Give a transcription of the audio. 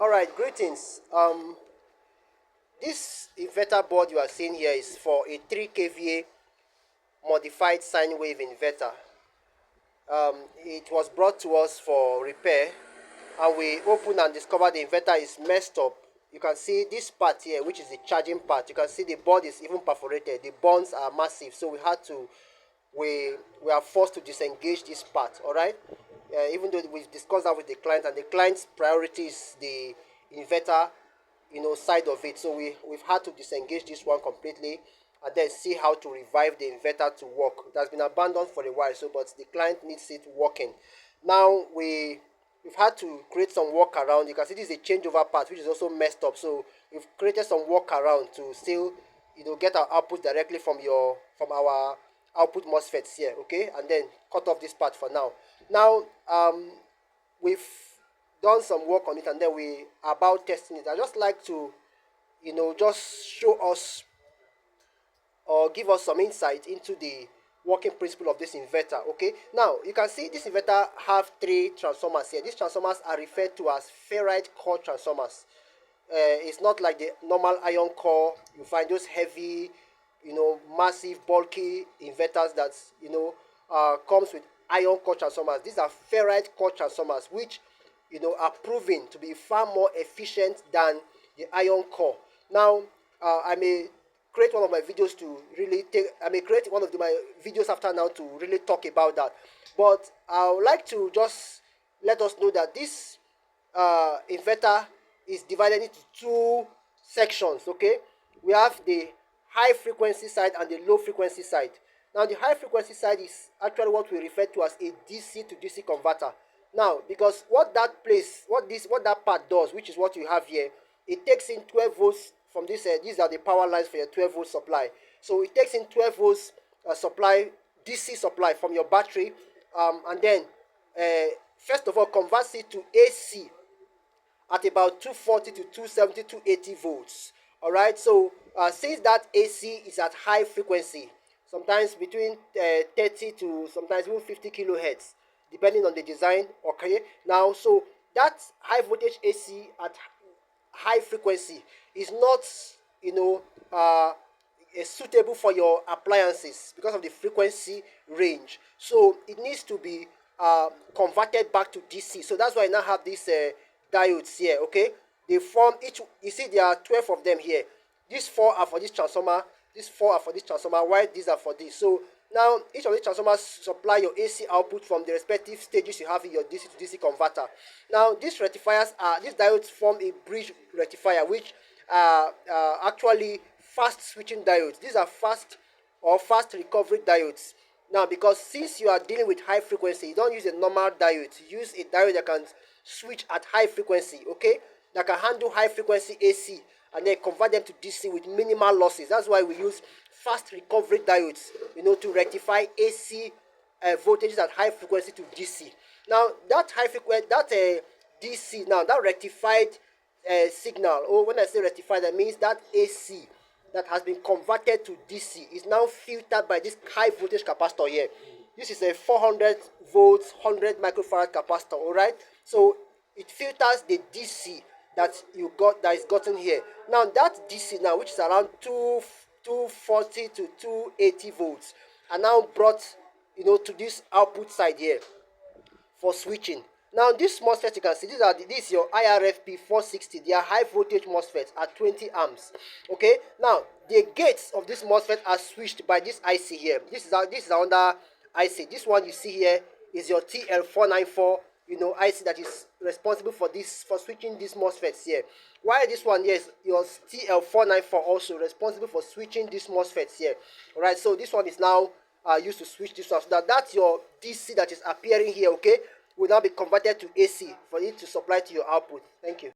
Alright, greetings. This inverter board you are seeing here is for a 3 kVA modified sine wave inverter. It was brought to us for repair, and we opened and discovered the inverter is messed up. You can see this part here, which is the charging part. You can see the board is even perforated. The bonds are massive, so we are forced to disengage this part. All right. Even though we've discussed that with the client, and the client's priority is the inverter, side of it. So we've had to disengage this one completely, and then see how to revive the inverter to work. It has been abandoned for a while, but the client needs it working. Now we've had to create some workaround. You can see this is a changeover part which is also messed up. So we've created some workaround to still get our output directly from our output MOSFETs here, okay, and then cut off this part for now. Now we've done some work on it, and then we are about testing it. I just like to just show us or give us some insight into the working principle of this inverter. Okay, now you can see this inverter have 3 transformers here. These transformers are referred to as ferrite core transformers. It's not like the normal iron core. You find those heavy, massive, bulky inverters that comes with iron core transformers. These are ferrite core transformers, which are proven to be far more efficient than the iron core. Now I may create one of my videos to really create one of my videos after now to really talk about that, but I would like to just let us know that this inverter is divided into 2 sections. Okay, we have the high frequency side and the low frequency side. Now the high frequency side is actually what we refer to as a DC to DC converter. Now, because what that part does, which is what you have here, it takes in 12 volts from this. These are the power lines for your 12 volt supply. So it takes in 12 volts supply, DC supply from your battery, and then first of all converts it to AC at about 240 to 270 to 80 volts. All right. So since that AC is at high frequency, sometimes between 30 to sometimes even 50 kilohertz, depending on the design. Okay, now so that high voltage AC at high frequency is not suitable for your appliances because of the frequency range. So it needs to be converted back to DC. So that's why I now have these diodes here. Okay, they form each. You see, there are 12 of them here. These 4 are for this transformer. These 4 are for this transformer. While these are for this. So now each of these transformers supply your AC output from the respective stages you have in your DC to DC converter. Now these diodes form a bridge rectifier, which are actually fast switching diodes. These are fast recovery diodes. Now, because since you are dealing with high frequency, you don't use a normal diode. You use a diode that can switch at high frequency, okay, that can handle high frequency AC and then convert them to DC with minimal losses. That's why we use fast recovery diodes, to rectify AC voltages at high frequency to DC. Now that DC, now that rectified signal, or when I say rectified, that means that AC that has been converted to DC is now filtered by this high voltage capacitor here. This is a 400 volts 100 microfarad capacitor. All right, so it filters the DC that is gotten here. Now that DC now, which is around 240 to 280 volts, are now brought to this output side here for switching. Now this MOSFET, you can see this is your IRFP 460. They are high voltage MOSFETs at 20 amps. Okay, now the gates of this MOSFET are switched by this IC here. This is under IC. This one you see here is your TL494 IC that is responsible for switching these MOSFETs here. While this one here is your TL494 also responsible for switching these MOSFETs here. All right, so this one is now used to switch this one. So that's your DC that is appearing here, okay, will now be converted to AC for it to supply to your output. Thank you.